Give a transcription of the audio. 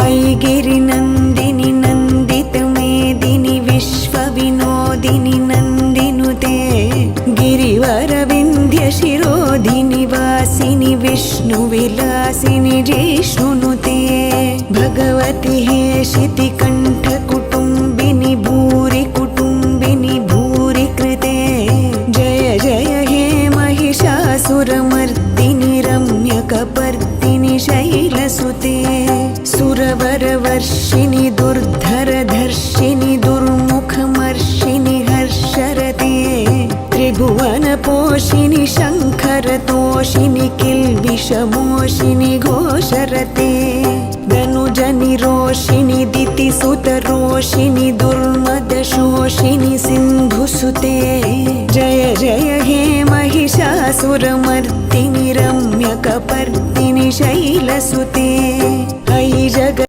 ऐगिरिनन्दिनि नन्दितमेदिनि विश्वविनोदिनि नन्दिनुते गिरिवरविन्ध्यशिरोधिनि वासिनि विष्णुविलासिनि जिष्णुनुते भगवति हेशितिकण्ठकुटुम्बिनि भूरि कुटुम्बिनि भूरि कृते जय जय हे महिषासुरमर्दिनि रम्यकपर्दिनि शैलसुते सुरवरवर्षिणि दुर्धरधर्षिणि दुर्मुखमर्षिणि हर्षरते त्रिभुवनपोषिणि शङ्खरतोषिणि किल्बिषमोषिणि घोषरते धनुजनिरोषिणि दितिसुतरोषिणि दुर्मदशोषिणि सिन्धुसुते जय जय हे महिषासुरमर्दिनि रम्यकपर्दिनि शैलसुते ऐ जग